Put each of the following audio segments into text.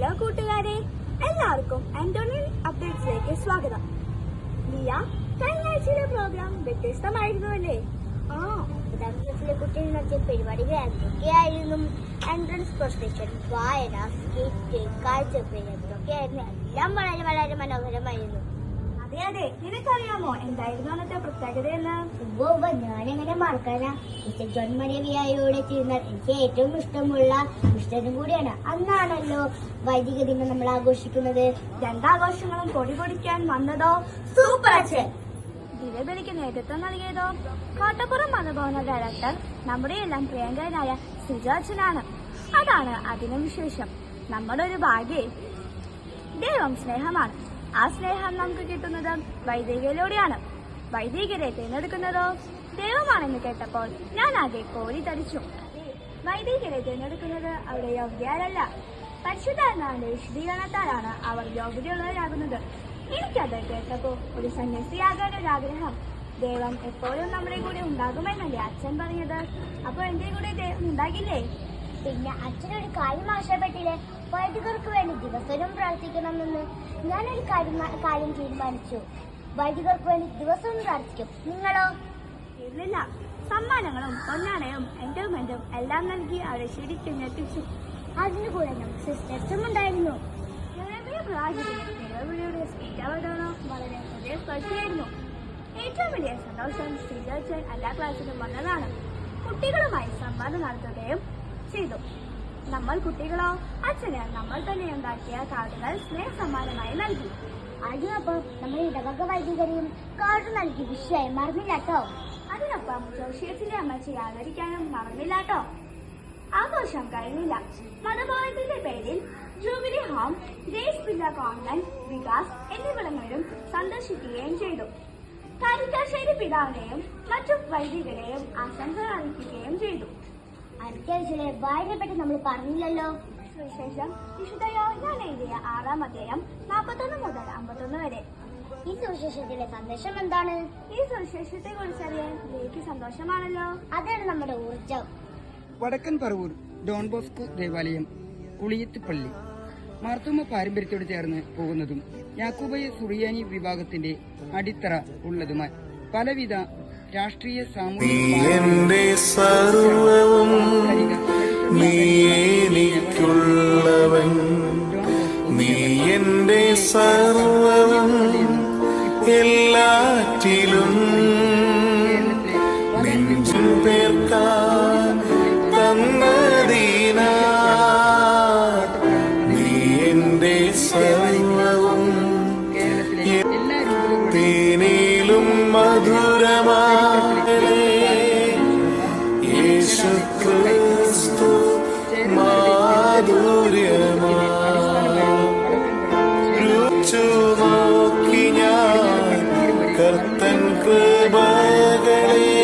Hello കൂട്ടുകാരെ, എല്ലാവർക്കും ആന്റോണിയൻ അപ്ഡേറ്റ്സിലേക്ക് സ്വാഗതം. ലിയ, കഴിഞ്ഞ ആഴ്ചയിലെ പ്രോഗ്രാം വ്യത്യസ്തമായിരുന്നു അല്ലേ? പത്താം ക്ലാസ്സിലെ കുട്ടികൾ നടത്തിയ പരിപാടികൾ എന്തൊക്കെയായിരുന്നു? എൻട്രൻസ് പ്രൊസഷൻ, വായന, സ്കിറ്റ്, കാഴ്ചപ്പേര് എന്തൊക്കെയായിരുന്നു? എല്ലാം വളരെ വളരെ മനോഹരമായിരുന്നു. അതെ, നിനക്കറിയാമോ എന്തായിരുന്നു അന്നത്തെ പ്രത്യേകതയെന്ന്? ഞാനെങ്ങനെ മറക്കാനാ? മിസ്റ്റർ ജോൺ മരിയ വിയായോടെ ചെയ്യുന്ന എനിക്ക് ഏറ്റവും ഇഷ്ടമുള്ള മിസ്റ്ററും കൂടിയാണ്. അന്നാണല്ലോ വൈദിക ദിനം നമ്മൾ ആഘോഷിക്കുന്നത്. രണ്ടാഘോഷങ്ങളും പൊടി പൊടിക്കാൻ വന്നതോ സൂപ്പർ അച്ഛൻ. ദിനബലിക്ക് നേതൃത്വം നൽകിയതോ കോട്ടപ്പുറം മതഭവന ഡയറക്ടർ നമ്മുടെ എല്ലാം പ്രിയങ്കരനായ സിജോ അച്ഛനാണ്. അതാണ് അതിനും വിശേഷം. നമ്മുടെ ഒരു ഭാഗ്യേ. ദൈവം സ്നേഹമാണ്. ആ സ്നേഹം നമുക്ക് കിട്ടുന്നത് വൈദികയിലൂടെയാണ്. വൈദികരെ തിരഞ്ഞെടുക്കുന്നതോ ദൈവമാണെന്ന് കേട്ടപ്പോൾ ഞാൻ ആകെ കോരി തരിച്ചു. വൈദികരെ തിരഞ്ഞെടുക്കുന്നത് അവിടെ യോഗ്യരല്ല, പരിശുദ്ധാത്മാവിന്റെ വിശദീകരണത്താലാണ് അവർ യോഗ്യതയുള്ളവരാകുന്നത്. എനിക്കത് കേട്ടപ്പോൾ ഒരു സന്യാസിയാകാൻ ഒരു ആഗ്രഹം. ദൈവം എപ്പോഴും നമ്മുടെ കൂടെ ഉണ്ടാകുമെന്നല്ലേ അച്ഛൻ പറഞ്ഞത്? അപ്പൊ എന്റെ കൂടെ ദൈവം ഉണ്ടാകില്ലേ? പിന്നെ അച്ഛനൊരു കാര്യം ആവശ്യപ്പെട്ടില്ലേ? വൈദികർക്ക് വേണ്ടി ദിവസവും പ്രാർത്ഥിക്കണമെന്ന്. ഞാനൊരു കാര്യം തീരുമാനിച്ചു. വൈദികർക്ക് വേണ്ടി ദിവസവും പ്രാർത്ഥിക്കും. നിങ്ങളോ? ഇല്ലില്ല, സമ്മാനങ്ങളും പൊന്നാണയും എൻഡോമെന്റും എല്ലാം നൽകി അവരെ ശരിക്കും ഞെട്ടിച്ചു. അതിനു കൂടെ നമുക്ക് സിസ്റ്റേഴ്സും ഉണ്ടായിരുന്നു. വളരെ ഹൃദയസ്പർശിയായിരുന്നു. ഏറ്റവും വലിയ സന്തോഷം ടീച്ചേഴ്സ് എല്ലാ ക്ലാസ്സിലും വന്നതാണ്. കുട്ടികളുമായി സംവാദം നടത്തുകയും ചെയ്തു. നമ്മൾ കുട്ടികളോ അച്ഛന് നമ്മൾ തന്നെ ഉണ്ടാക്കിയ കാർഡുകൾ സ്നേഹ സമ്മാനമായി നൽകി. അതിനൊപ്പം നമ്മൾ ഇടവക വൈദികരെയും കാർഡ് നൽകി വിഷയം മറന്നില്ലാട്ടോ. അതിനൊപ്പം ജോഷിയസിന്റെ അമ്മച്ചി ആദരിക്കാനും മറന്നില്ലാട്ടോ. ആഘോഷം കഴിഞ്ഞില്ല. മതഭവനത്തിന്റെ പേരിൽ jubilee home, grace villa convent, Vikas എന്നിവിടങ്ങളിലും സന്ദർശിക്കുകയും ചെയ്തു. കാരിക്കാശ്ശേരി പിതാവിനെയും മറ്റു വൈദികരെയും ആശംസകൾ അറിയിക്കുകയും ചെയ്തു. അടുത്തയാഴ്ചയിലെ വായനയെപ്പറ്റി നമ്മൾ പറഞ്ഞില്ലല്ലോ. സുവിശേഷം വിശുദ്ധ യോഹന്നാൻ എഴുതിയ 6-ാം അധ്യായം 41 മുതൽ 51 വരെ. ഈ സുവിശേഷത്തിലെ സന്ദേശം എന്താണ്? ഈ സുവിശേഷത്തെ കുറിച്ചറിയാൻ എനിക്ക് സന്തോഷമാണല്ലോ. അതാണ് നമ്മുടെ ഊർജം. വടക്കൻ പറവൂർ ഡോൺ ബോസ്കോ ദേവാലയം, കുളിയത്ത് പള്ളി മാർത്തോമ പാരമ്പര്യത്തോട് ചേർന്ന് പോകുന്നതും യാക്കൂബയ സുറിയാനി വിഭാഗത്തിന്റെ അടിത്തറ ഉള്ളതുമായ പലവിധ രാഷ്ട്രീയ സാമൂഹിക എല്ലാറ്റിലും പേർക്കാൻ തന്നദീന നീ എന്റെ സർവവും തേനിലും മധുരമാകലേ യേശു ക്രിസ്തു മാധുര്യമാ രുചിച്ചു നോക്കി ഞാൻ കർത്തൻ കൃപകളേ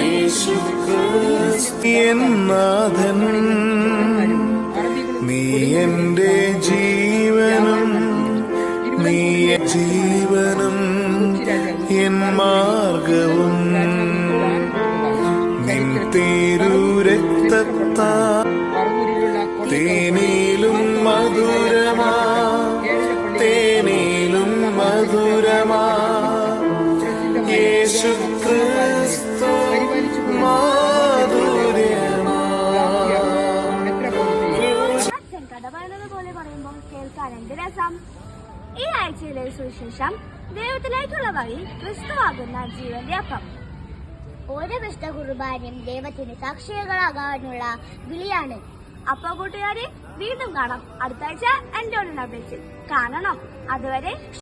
യേശു ക്രിസ്ത്യനാഥൻ നീ എന്റെ ജീവനും നീ ജീവനും എൻ മാർഗവും നിൻ തിരുരക്തത്താ തേനിലും മധുരമാ തേനിലും മധുരമാ യേശു ക്രിസ്തു മാധുര്യമാ. അച്ഛൻ കഥ പറയുന്നത് പോലെ പറയുമ്പോൾ കേൾക്കാൻ എന്ത് രസം. ഈ ആഴ്ചയിലെ സുവിശേഷം ദൈവത്തിലേക്കുള്ള വഴി ക്രിസ്തുവാകുന്ന ജീവന്റെ അപ്പം. ഓരോ വിശുദ്ധ കുർബാനയും ദൈവത്തിന് സാക്ഷികളാകാനുള്ള വിളിയാണ്. അപ്പൊ കൂട്ടുകാരെ, വീണ്ടും കാണാം അടുത്ത ആഴ്ച ആന്റോണിയൻ അപ്ഡേറ്റ്സിൽ. കാണണം. അതുവരെ